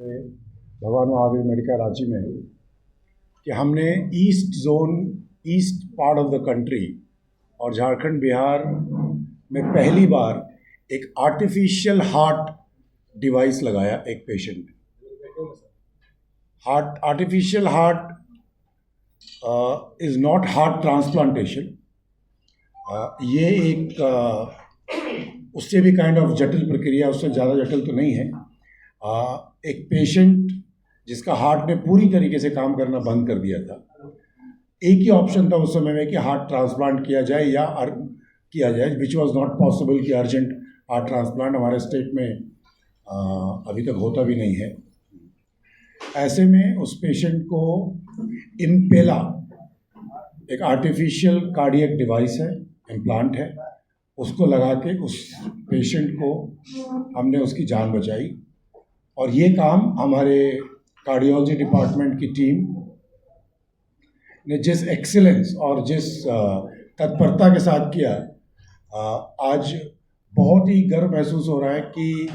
भगवान महावीर मेडिकल रांची में कि हमने east zone, east part of the country और झारखंड बिहार में पहली बार एक आर्टिफिशियल हार्ट डिवाइस लगाया एक पेशेंट में। Artificial heart is not heart transplantation. ये एक उससे भी काइंड ऑफ जटिल प्रक्रिया, उससे ज़्यादा जटिल तो नहीं है। एक पेशेंट जिसका हार्ट ने पूरी तरीके से काम करना बंद कर दिया था, एक ही ऑप्शन था उस समय में कि हार्ट ट्रांसप्लांट किया जाए या किया जाए, विच वाज नॉट पॉसिबल कि अर्जेंट हार्ट ट्रांसप्लांट हमारे स्टेट में अभी तक होता भी नहीं है। ऐसे में उस पेशेंट को इम्पेला, एक आर्टिफिशियल कार्डियक डिवाइस है, इम्प्लांट है, उसको लगा के उस पेशेंट को हमने उसकी जान बचाई। और ये काम हमारे कार्डियोलॉजी डिपार्टमेंट की टीम ने जिस एक्सीलेंस और जिस तत्परता के साथ किया, आज बहुत ही गर्व महसूस हो रहा है कि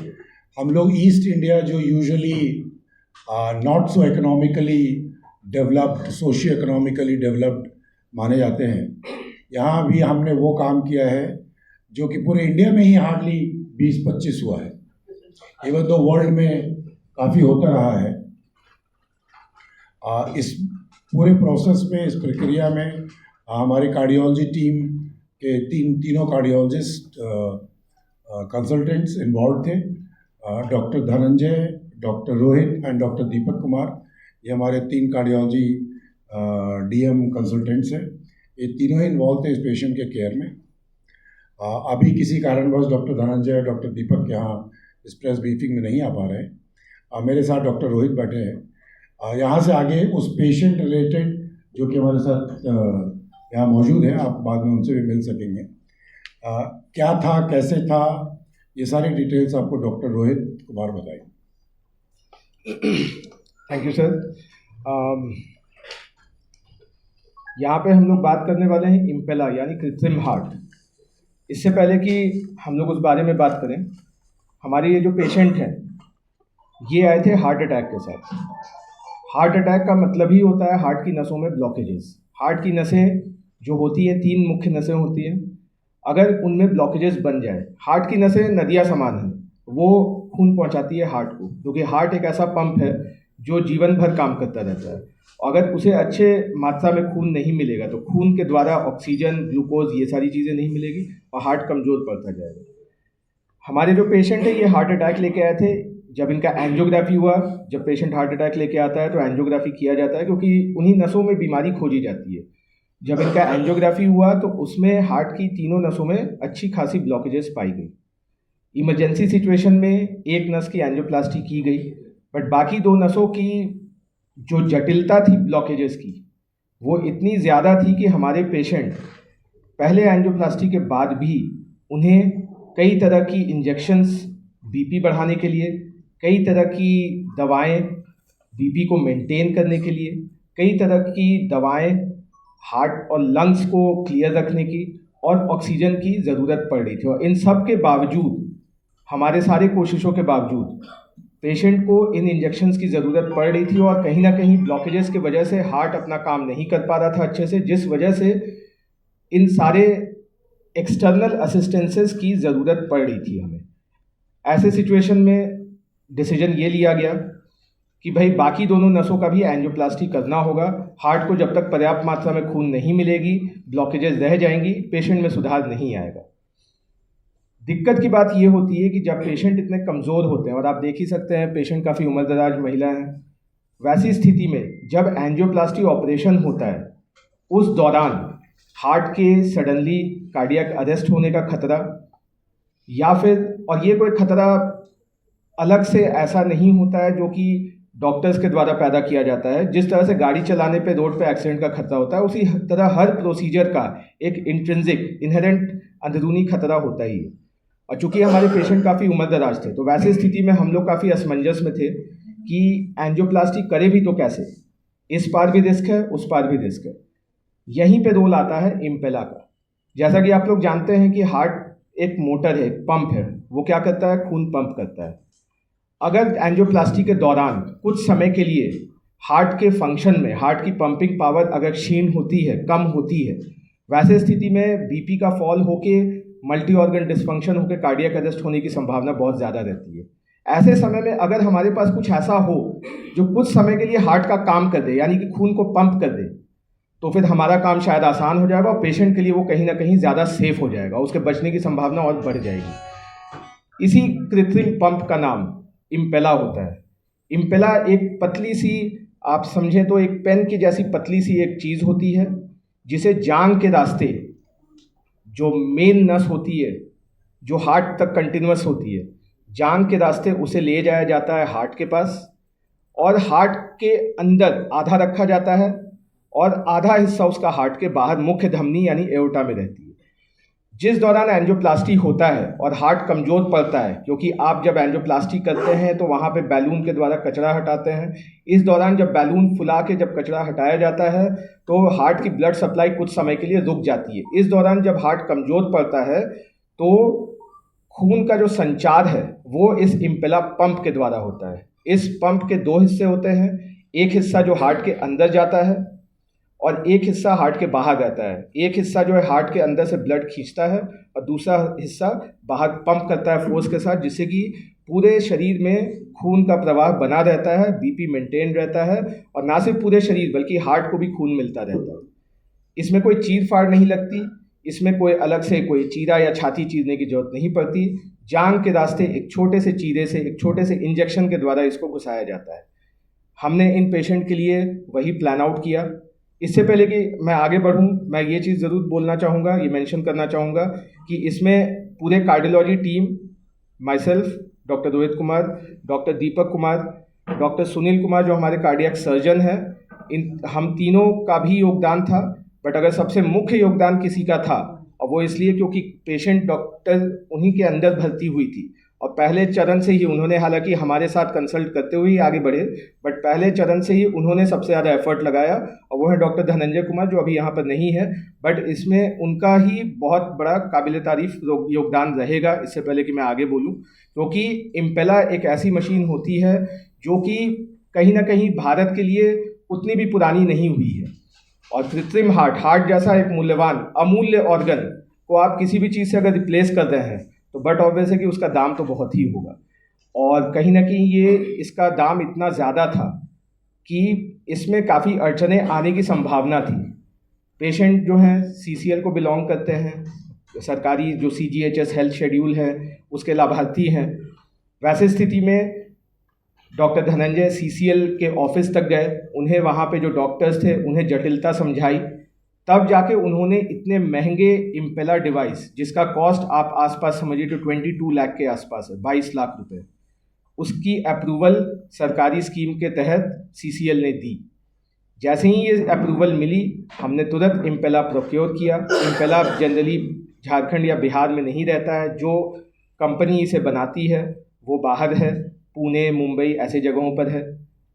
हम लोग ईस्ट इंडिया, जो usually not so economically developed, socio economically developed माने जाते हैं, यहाँ भी हमने वो काम किया है जो कि पूरे इंडिया में ही हार्डली 20-25 हुआ है, इवन दो वर्ल्ड में काफ़ी होता रहा है। इस पूरे प्रोसेस में, इस प्रक्रिया में हमारी कार्डियोलॉजी टीम के तीनों कार्डियोलॉजिस्ट कंसल्टेंट्स इन्वॉल्व थे। Doctor Dhananjay, doctor Rohit and doctor Deepak Kumar, ये हमारे 3 कार्डियोलॉजी डीएम कंसल्टेंट्स हैं। ये तीनों ही इन्वॉल्व थे इस पेशेंट के केयर में। अभी किसी कारणवश डॉक्टर धनंजय और डॉक्टर दीपक यहाँ इस प्रेस ब्रीफिंग में नहीं आ पा रहे हैं। मेरे साथ डॉक्टर रोहित बैठे हैं। यहाँ से आगे उस पेशेंट रिलेटेड जो कि हमारे साथ यहाँ मौजूद है, आप बाद में उनसे भी मिल सकेंगे। क्या था, कैसे था, ये सारी डिटेल्स आपको डॉक्टर रोहित कुमार बताएंगे। Thank you sir. यहाँ पे हम लोग बात करने वाले हैं इम्पेला यानी कृत्रिम हार्ट। इससे पहले कि हम लोग उस बारे में बात करें, हमारे ये जो पेशेंट हैं ये आए थे हार्ट अटैक के साथ। हार्ट अटैक का मतलब ही होता है हार्ट की नसों में ब्लॉकेजेस। हार्ट की नसें जो होती हैं, 3 मुख्य नसें होती हैं, अगर उनमें ब्लॉकेजेस बन जाए, हार्ट की नसें नदियाँ समान हैं, वो खून पहुंचाती है हार्ट को, क्योंकि हार्ट एक ऐसा पंप है जो जीवन भर काम करता रहता है। अगर उसे अच्छे मात्रा में खून नहीं मिलेगा तो खून के द्वारा ऑक्सीजन, ग्लूकोज, ये सारी चीज़ें नहीं मिलेगी और हार्ट कमज़ोर पड़ता जाएगा। हमारे जो पेशेंट है ये हार्ट अटैक लेके आए थे। जब इनका एंजियोग्राफी हुआ, जब पेशेंट हार्ट अटैक लेके आता है तो एंजियोग्राफी किया जाता है, क्योंकि उन्हीं नसों में बीमारी खोजी जाती है। जब इनका एंजियोग्राफी हुआ तो उसमें हार्ट की तीनों नसों में अच्छी खासी ब्लॉकेजेस पाई गई। इमरजेंसी सिचुएशन में एक नस की एंजियोप्लास्टी की गई, बट बाकी 2 नसों की जो जटिलता थी ब्लॉकेजेस की, वो इतनी ज़्यादा थी कि हमारे पेशेंट पहले एंजियोप्लास्टी के बाद भी उन्हें कई तरह की इंजेक्शंस बीपी बढ़ाने के लिए, कई तरह की दवाएं बीपी को मेंटेन करने के लिए, कई तरह की दवाएं हार्ट और लंग्स को क्लियर रखने की और ऑक्सीजन की ज़रूरत पड़ रही थी। और इन सब के बावजूद, हमारे सारे कोशिशों के बावजूद, पेशेंट को इन इंजेक्शंस की ज़रूरत पड़ रही थी और कहीं ना कहीं ब्लॉकेजेस की वजह से हार्ट अपना काम नहीं कर पा रहा था अच्छे से, जिस वजह से इन सारे एक्सटर्नल असिस्टेंसेस की ज़रूरत पड़ रही थी हमें। ऐसे सिचुएशन में डिसीजन ये लिया गया कि भाई बाकी दोनों नसों का भी एंजियोप्लास्टी करना होगा। हार्ट को जब तक पर्याप्त मात्रा में खून नहीं मिलेगी, ब्लॉकेजेस रह जाएंगी, पेशेंट में सुधार नहीं आएगा। दिक्कत की बात ये होती है कि जब पेशेंट इतने कमज़ोर होते हैं, और आप देख ही सकते हैं पेशेंट काफ़ी उम्रदराज महिला है, वैसी स्थिति में जब एंजियोप्लास्टी ऑपरेशन होता है, उस दौरान हार्ट के सडनली कार्डियक अरेस्ट होने का खतरा, या फिर, और ये कोई खतरा अलग से ऐसा नहीं होता है जो कि डॉक्टर्स के द्वारा पैदा किया जाता है। जिस तरह से गाड़ी चलाने पे, रोड पे एक्सीडेंट का खतरा होता है, उसी तरह हर प्रोसीजर का एक इंट्रिंसिक, इनहेरेंट अंदरूनी खतरा होता ही है। और चूंकि हमारे पेशेंट काफ़ी उम्रदराज थे, तो वैसी स्थिति में हम लोग काफ़ी असमंजस में थे कि एंजियोप्लास्टी करे भी तो कैसे। इस पार भी रिस्क है, उस पार भी रिस्क है। यहीं पे रोल आता है इम्पेला का। जैसा कि आप लोग जानते हैं कि हार्ट एक मोटर है, एक पंप है, वो क्या करता है, खून पंप करता है। अगर एंजियोप्लास्टी के दौरान कुछ समय के लिए हार्ट के फंक्शन में, हार्ट की पंपिंग पावर अगर क्षीण होती है, कम होती है, वैसे स्थिति में बीपी का फॉल होके मल्टी ऑर्गन डिसफंक्शन होकर कार्डियक अरेस्ट होने की संभावना बहुत ज़्यादा रहती है। ऐसे समय में अगर हमारे पास कुछ ऐसा हो जो कुछ समय के लिए हार्ट का काम कर दे, यानी कि खून को पंप कर दे, तो फिर हमारा काम शायद आसान हो जाएगा और पेशेंट के लिए वो कहीं ना कहीं ज़्यादा सेफ हो जाएगा, उसके बचने की संभावना और बढ़ जाएगी। इसी कृत्रिम पंप का नाम इम्पेला होता है। इम्पेला एक पतली सी, आप समझें तो एक पेन की जैसी पतली सी एक चीज़ होती है, जिसे जांग के रास्ते जो मेन नस होती है, जो हार्ट तक कंटिन्यूस होती है, जांग के रास्ते उसे ले जाया जाता है हार्ट के पास, और हार्ट के अंदर आधा रखा जाता है और आधा हिस्सा उसका हार्ट के बाहर मुख्य धमनी यानी एओर्टा में रहती है। जिस दौरान एंजियोप्लास्टी होता है और हार्ट कमज़ोर पड़ता है, क्योंकि आप जब एंजियोप्लास्टी करते हैं तो वहाँ पे बैलून के द्वारा कचरा हटाते हैं, इस दौरान जब बैलून फुला के जब कचरा हटाया जाता है तो हार्ट की ब्लड सप्लाई कुछ समय के लिए रुक जाती है। इस दौरान जब हार्ट कमज़ोर पड़ता है तो खून का जो संचार है वो इस इम्पेला पंप के द्वारा होता है। इस पंप के दो हिस्से होते हैं, एक हिस्सा जो हार्ट के अंदर जाता है और एक हिस्सा हार्ट के बाहर रहता है। एक हिस्सा जो है हार्ट के अंदर से ब्लड खींचता है और दूसरा हिस्सा बाहर पंप करता है फोर्स के साथ, जिससे कि पूरे शरीर में खून का प्रवाह बना रहता है, बीपी मेंटेन रहता है और ना सिर्फ पूरे शरीर बल्कि हार्ट को भी खून मिलता रहता है। इसमें कोई चीर फाड़ नहीं लगती, इसमें कोई अलग से कोई चीरा या छाती चीरने की जरूरत नहीं पड़ती। जांग के रास्ते एक छोटे से चीरे से, एक छोटे से इंजेक्शन के द्वारा इसको घुसाया जाता है। हमने इन पेशेंट के लिए वही प्लान आउट किया। इससे पहले कि मैं आगे बढ़ूं, मैं ये चीज़ ज़रूर बोलना चाहूँगा, ये मेंशन करना चाहूँगा कि इसमें पूरे cardiology team, my self, doctor Rohit Kumar, doctor Deepak Kumar, doctor Sunil Kumar जो हमारे कार्डियक सर्जन हैं, हम तीनों का भी योगदान था। बट अगर सबसे मुख्य योगदान किसी का था, और वो इसलिए क्योंकि पेशेंट डॉक्टर उन्हीं के अंदर भर्ती हुई थी और पहले चरण से ही उन्होंने, हालांकि हमारे साथ कंसल्ट करते हुए ही आगे बढ़े, बट पहले चरण से ही उन्होंने सबसे ज़्यादा एफर्ट लगाया और वो है डॉक्टर धनंजय कुमार जो अभी यहाँ पर नहीं है, बट इसमें उनका ही बहुत बड़ा काबिल तारीफ योगदान रहेगा। इससे पहले कि मैं आगे बोलूँ, क्योंकि इम्पेला एक ऐसी मशीन होती है जो कि कहीं ना कहीं भारत के लिए उतनी भी पुरानी नहीं हुई है, और कृत्रिम हार्ट जैसा एक मूल्यवान अमूल्य ऑर्गन को आप किसी भी चीज़ से अगर रिप्लेस कर रहे हैं तो बट ऑब्वियस है कि उसका दाम तो बहुत ही होगा। और कहीं ना कहीं ये इसका दाम इतना ज़्यादा था कि इसमें काफ़ी अड़चने आने की संभावना थी। पेशेंट जो हैं CCL को बिलोंग करते हैं, सरकारी जो CGHS हेल्थ शेड्यूल है उसके लाभार्थी हैं। वैसे स्थिति में डॉक्टर धनंजय CCL के ऑफिस तक गए, उन्हें वहाँ पे जो डॉक्टर्स थे उन्हें जटिलता समझाई, तब जाके उन्होंने इतने महंगे इम्पेला डिवाइस, जिसका कॉस्ट आप आसपास समझिए तो 22 लाख के आसपास है, 22 लाख रुपए, उसकी अप्रूवल सरकारी स्कीम के तहत CCL ने दी। जैसे ही ये अप्रूवल मिली, हमने तुरंत इम्पेला प्रोक्योर किया। इम्पेला जनरली झारखंड या बिहार में नहीं रहता है, जो कंपनी इसे बनाती है वो बाहर है, पुणे, मुंबई ऐसे जगहों पर है।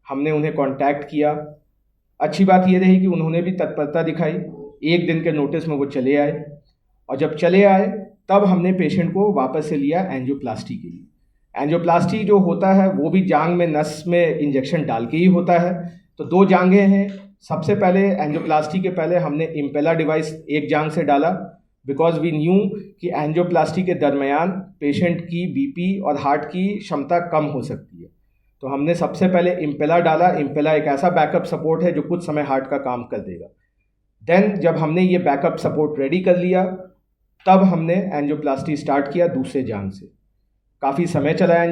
हमने उन्हें कांटेक्ट किया। अच्छी बात ये रही कि उन्होंने भी तत्परता दिखाई, एक दिन के नोटिस में वो चले आए, और जब चले आए तब हमने पेशेंट को वापस से लिया एंजियोप्लास्टी के लिए। एंजियोप्लास्टी जो होता है वो भी जांग में नस में इंजेक्शन डाल के ही होता है। तो दो जांघें हैं। सबसे पहले एंजियोप्लास्टी के पहले हमने इम्पेला डिवाइस एक जांघ से डाला, बिकॉज वी न्यू कि एंजियोप्लास्टी के दरमियान पेशेंट की बीपी और हार्ट की क्षमता कम हो सकती है। तो हमने सबसे पहले इम्पेला डाला। इम्पेला एक ऐसा बैकअप सपोर्ट है जो कुछ समय हार्ट का काम कर देगा। देन जब हमने ये बैकअप सपोर्ट रेडी कर लिया, तब हमने एंजियोप्लास्टी स्टार्ट किया दूसरे जांघ से। काफ़ी समय चला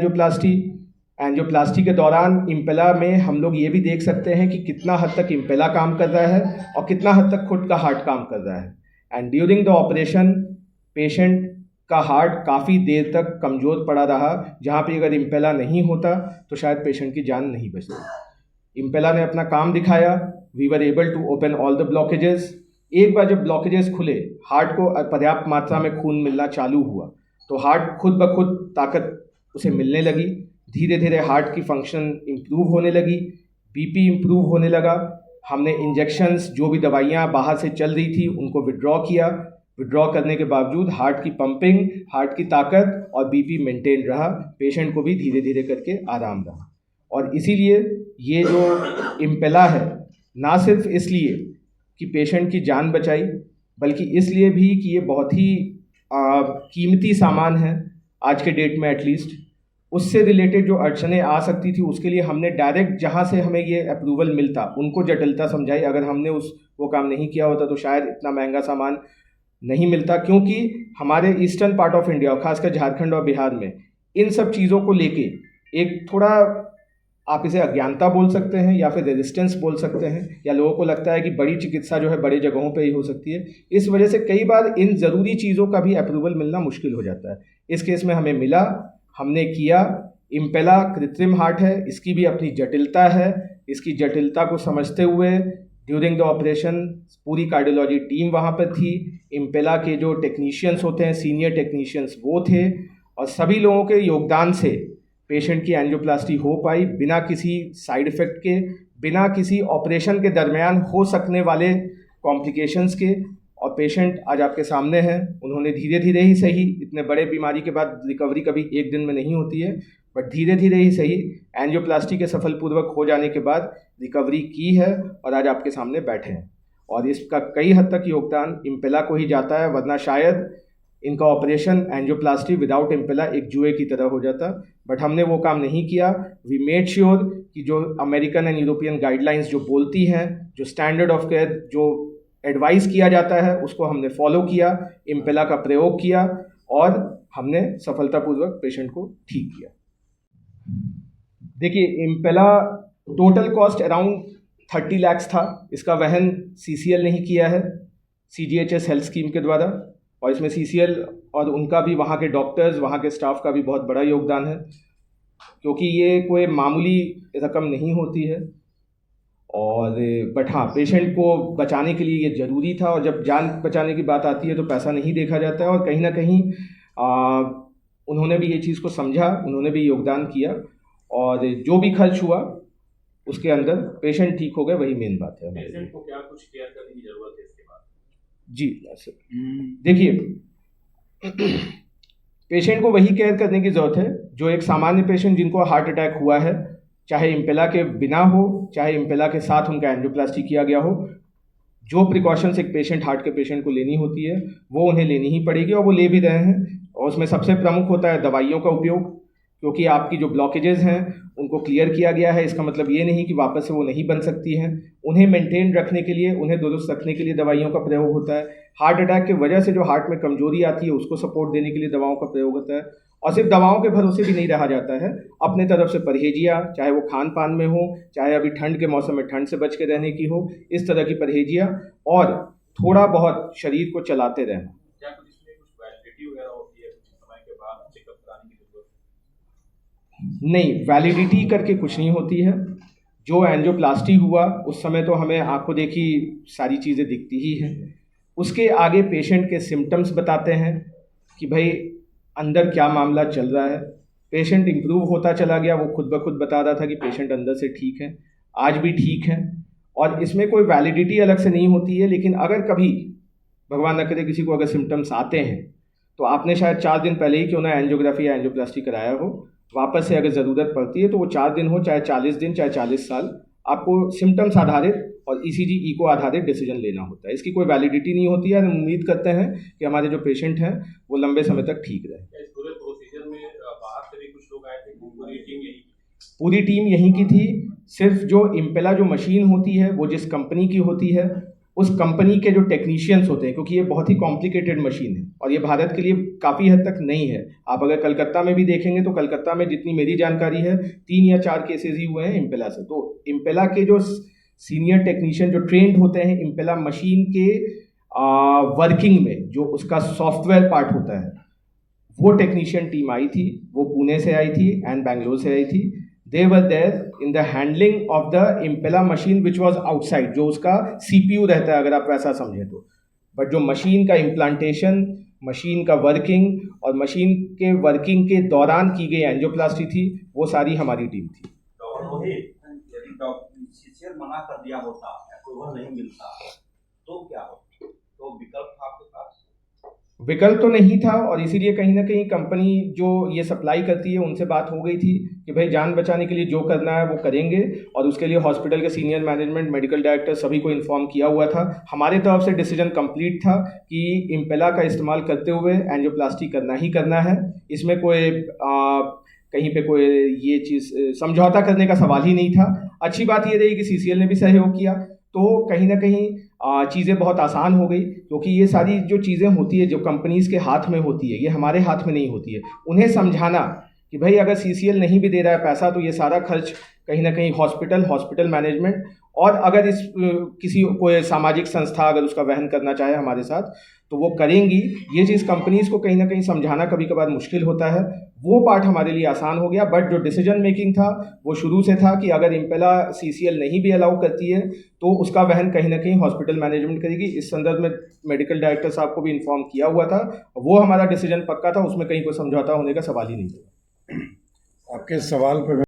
एंजियोप्लास्टी के दौरान इम्पेला में हम लोग ये भी देख सकते हैं कि कितना हद तक इम्पेला काम कर रहा है और कितना हद तक खुद का हार्ट काम कर रहा है। And during the operation patient का हार्ट काफ़ी देर तक कमज़ोर पड़ा रहा, जहाँ पे अगर इम्पेला नहीं होता तो शायद पेशेंट की जान नहीं बचती। इम्पेला ने अपना काम दिखाया। We were able to open all the blockages. एक बार जब ब्लॉकेजेस खुले, हार्ट को पर्याप्त मात्रा में खून मिलना चालू हुआ, तो हार्ट खुद ब खुद ताकत उसे मिलने लगी। धीरे धीरे हार्ट की फंक्शन इम्प्रूव होने लगी, बीपी इम्प्रूव होने लगा। हमने इंजेक्शंस, जो भी दवाइयाँ बाहर से चल रही थी, उनको विड्रॉ किया। विड्रॉ करने के बावजूद हार्ट की पंपिंग, हार्ट की ताकत और बीपी मेंटेन रहा, पेशेंट को भी धीरे धीरे करके आराम रहा। और इसीलिए ये जो इम्पेला है, ना सिर्फ इसलिए कि पेशेंट की जान बचाई, बल्कि इसलिए भी कि ये बहुत ही कीमती सामान है आज के डेट में एटलीस्ट। उससे रिलेटेड जो अड़चनें आ सकती थी उसके लिए हमने डायरेक्ट जहाँ से हमें ये अप्रूवल मिलता उनको जटिलता समझाई। अगर हमने वो काम नहीं किया होता तो शायद इतना महंगा सामान नहीं मिलता, क्योंकि हमारे ईस्टर्न पार्ट ऑफ इंडिया, खासकर झारखंड और बिहार में, इन सब चीज़ों को लेके एक थोड़ा, आप इसे अज्ञानता बोल सकते हैं या फिर रेजिस्टेंस बोल सकते हैं, या लोगों को लगता है कि बड़ी चिकित्सा जो है बड़ी जगहों पे ही हो सकती है। इस वजह से कई बार इन ज़रूरी चीज़ों का भी अप्रूवल मिलना मुश्किल हो जाता है। इस केस में हमें मिला, हमने किया। इम्पेला कृत्रिम हार्ट है, इसकी भी अपनी जटिलता है। इसकी जटिलता को समझते हुए ड्यूरिंग द ऑपरेशन पूरी कार्डियोलॉजी टीम वहाँ पर थी। इम्पेला के जो टेक्नीशियंस होते हैं, सीनियर टेक्नीशियंस, वो थे, और सभी लोगों के योगदान से पेशेंट की एंजियोप्लास्टी हो पाई बिना किसी साइड इफ़ेक्ट के, बिना किसी ऑपरेशन के दरमियान हो सकने वाले कॉम्प्लिकेशंस के। और पेशेंट आज आपके सामने हैं। उन्होंने धीरे धीरे ही सही, इतने बड़े बीमारी के बाद रिकवरी कभी एक दिन में नहीं होती है, बट धीरे धीरे ही सही एंजियोप्लास्टी के सफलपूर्वक हो जाने के बाद रिकवरी की है और आज आपके सामने बैठे हैं। और इसका कई हद तक योगदान इम्पेला को ही जाता है, वरना शायद इनका ऑपरेशन एंजियोप्लास्टी विदाउट इम्पेला एक जुए की तरह हो जाता। बट हमने वो काम नहीं किया। वी मेड श्योर कि जो अमेरिकन एंड यूरोपियन गाइडलाइंस जो बोलती हैं, जो स्टैंडर्ड ऑफ केयर जो एडवाइस किया जाता है, उसको हमने फॉलो किया, इम्पेला का प्रयोग किया और हमने सफलतापूर्वक पेशेंट को ठीक किया। देखिए, इम्पेला टोटल कॉस्ट अराउंड 30 लाख था। इसका वहन CCL नहीं किया है, CGHS हेल्थ स्कीम के द्वारा, और इसमें CCL और उनका भी, वहाँ के डॉक्टर्स, वहाँ के स्टाफ का भी बहुत बड़ा योगदान है, क्योंकि ये कोई मामूली रकम नहीं होती है। और बट हाँ, पेशेंट को बचाने के लिए ये ज़रूरी था, और जब जान बचाने की बात आती है तो पैसा नहीं देखा जाता है। और कहीं ना कहीं उन्होंने भी ये चीज़ को समझा, उन्होंने भी योगदान किया, और जो भी खर्च हुआ उसके अंदर पेशेंट ठीक हो गए, वही मेन बात है। पेशेंट को क्या कुछ केयर करने की ज़रूरत है इसके बाद? जी सर, देखिए, पेशेंट को वही केयर करने की ज़रूरत है जो एक सामान्य पेशेंट जिनको हार्ट अटैक हुआ है, चाहे इम्पेला के बिना हो, चाहे इम्पेला के साथ उनका एंजियोप्लास्टी किया गया हो, जो प्रिकॉशंस एक पेशेंट, हार्ट के पेशेंट को लेनी होती है वो उन्हें लेनी ही पड़ेगी, और वो ले भी रहे हैं। और उसमें सबसे प्रमुख होता है दवाइयों का उपयोग, क्योंकि आपकी जो ब्लॉकेजेस हैं उनको क्लियर किया गया है। इसका मतलब ये नहीं कि वापस से वो नहीं बन सकती हैं। उन्हें मेंटेन रखने के लिए, उन्हें दुरुस्त रखने के लिए दवाइयों का प्रयोग होता है। हार्ट अटैक की वजह से जो हार्ट में कमजोरी आती है उसको सपोर्ट देने के लिए दवाओं का प्रयोग होता है। और सिर्फ दवाओं के भरोसे भी नहीं रहा जाता है, अपने तरफ से परहेजियाँ, चाहे वो खान पान में हो, चाहे अभी ठंड के मौसम में ठंड से बच के रहने की हो, इस तरह की परहेजियाँ, और थोड़ा बहुत शरीर को चलाते रहना। क्या कुछ इसमें कुछ वैलिडिटी वगैरह होती है, कुछ समय के बाद चेकअप कराने की जरूरत? नहीं, वैलिडिटी करके कुछ नहीं होती है। जो एंजियोप्लास्टी हुआ उस समय तो हमें आंखों देखी सारी चीज़ें दिखती ही हैं। उसके आगे पेशेंट के सिम्टम्स बताते हैं कि भाई अंदर क्या मामला चल रहा है। पेशेंट इम्प्रूव होता चला गया, वो खुद ब खुद बता रहा था कि पेशेंट अंदर से ठीक है, आज भी ठीक है। और इसमें कोई वैलिडिटी अलग से नहीं होती है, लेकिन अगर कभी भगवान न करे किसी को अगर सिम्टम्स आते हैं तो आपने शायद 4 दिन पहले ही क्यों ना एंजियोग्राफी या एंजियोप्लास्टी कराया हो, वापस से अगर ज़रूरत पड़ती है तो वो 4 दिन हो, चाहे 40 दिन, चाहे 40 साल, आपको सिम्टम्स आधारित और ECG ईको आधारित डिसीजन लेना होता है। इसकी कोई वैलिडिटी नहीं होती है। हम उम्मीद करते हैं कि हमारे जो पेशेंट हैं वो लंबे समय तक ठीक रहे। इस पूरे प्रोसीजर में बाहर से भी कुछ लोग आए थे? पूरी टीम यहीं की थी। सिर्फ जो इम्पेला जो मशीन होती है वो जिस कंपनी की होती है, उस कंपनी के जो टेक्नीशियंस होते हैं, क्योंकि ये बहुत ही कॉम्प्लिकेटेड मशीन है और ये भारत के लिए काफ़ी हद तक नहीं है। आप अगर कलकत्ता में भी देखेंगे तो कलकत्ता में जितनी मेरी जानकारी है 3 या 4 केसेस ही हुए हैं इम्पेला से। तो इम्पेला के जो सीनियर टेक्नीशियन जो ट्रेंड होते हैं इम्पेला मशीन के वर्किंग में, जो उसका सॉफ्टवेयर पार्ट होता है, वो टेक्नीशियन टीम आई थी। वो पुणे से आई थी एंड बैंगलोर से आई थी। They were there in the handling of the Impella machine which was outside, जो उसका CPU रहता है अगर आप वैसा समझें तो। बट जो मशीन का इम्प्लांटेशन, मशीन का वर्किंग और मशीन के वर्किंग के दौरान की गई एंजियोप्लास्टी थी, वो सारी हमारी टीम थी। यदि CCL मना कर दिया होता, अप्रूवल नहीं मिलता, तो क्या होता? तो विकल्प था आपके पास? विकल्प तो नहीं था, और इसीलिए कहीं ना कहीं कंपनी जो ये सप्लाई करती है उनसे बात हो गई थी कि भाई जान बचाने के लिए जो करना है वो करेंगे, और उसके लिए हॉस्पिटल के सीनियर मैनेजमेंट, मेडिकल डायरेक्टर सभी को इन्फॉर्म किया हुआ था। हमारे तरफ से डिसीजन कंप्लीट था कि इम्पेला का इस्तेमाल करते हुए एंजियोप्लास्टी करना ही करना है। इसमें कोई कहीं पे कोई ये चीज़ समझौता करने का सवाल ही नहीं था। अच्छी बात ये रही कि सीसीएल ने भी सहयोग किया, तो कहीं ना कहीं चीज़ें बहुत आसान हो गई, क्योंकि ये सारी जो चीज़ें होती है जो कंपनीज़ के हाथ में होती है, ये हमारे हाथ में नहीं होती है। उन्हें समझाना कि भाई अगर सीसीएल नहीं भी दे रहा है पैसा, तो ये सारा खर्च कहीं ना कहीं हॉस्पिटल मैनेजमेंट, और अगर इस किसी कोई सामाजिक संस्था अगर उसका वहन करना चाहे हमारे साथ तो वो करेंगी। ये चीज़ कंपनीज़ को कहीं ना कहीं समझाना कभी कभार मुश्किल होता है, वो पार्ट हमारे लिए आसान हो गया। बट जो डिसीजन मेकिंग था वो शुरू से था कि अगर इम्पेला सीसीएल नहीं भी अलाउ करती है तो उसका वहन कहीं ना कहीं हॉस्पिटल मैनेजमेंट करेगी। इस संदर्भ में मेडिकल डायरेक्टर साहब को भी इन्फॉर्म किया हुआ था, वो हमारा डिसीजन पक्का था, उसमें कहीं कोई समझौता होने का सवाल ही नहीं था। आपके सवाल पे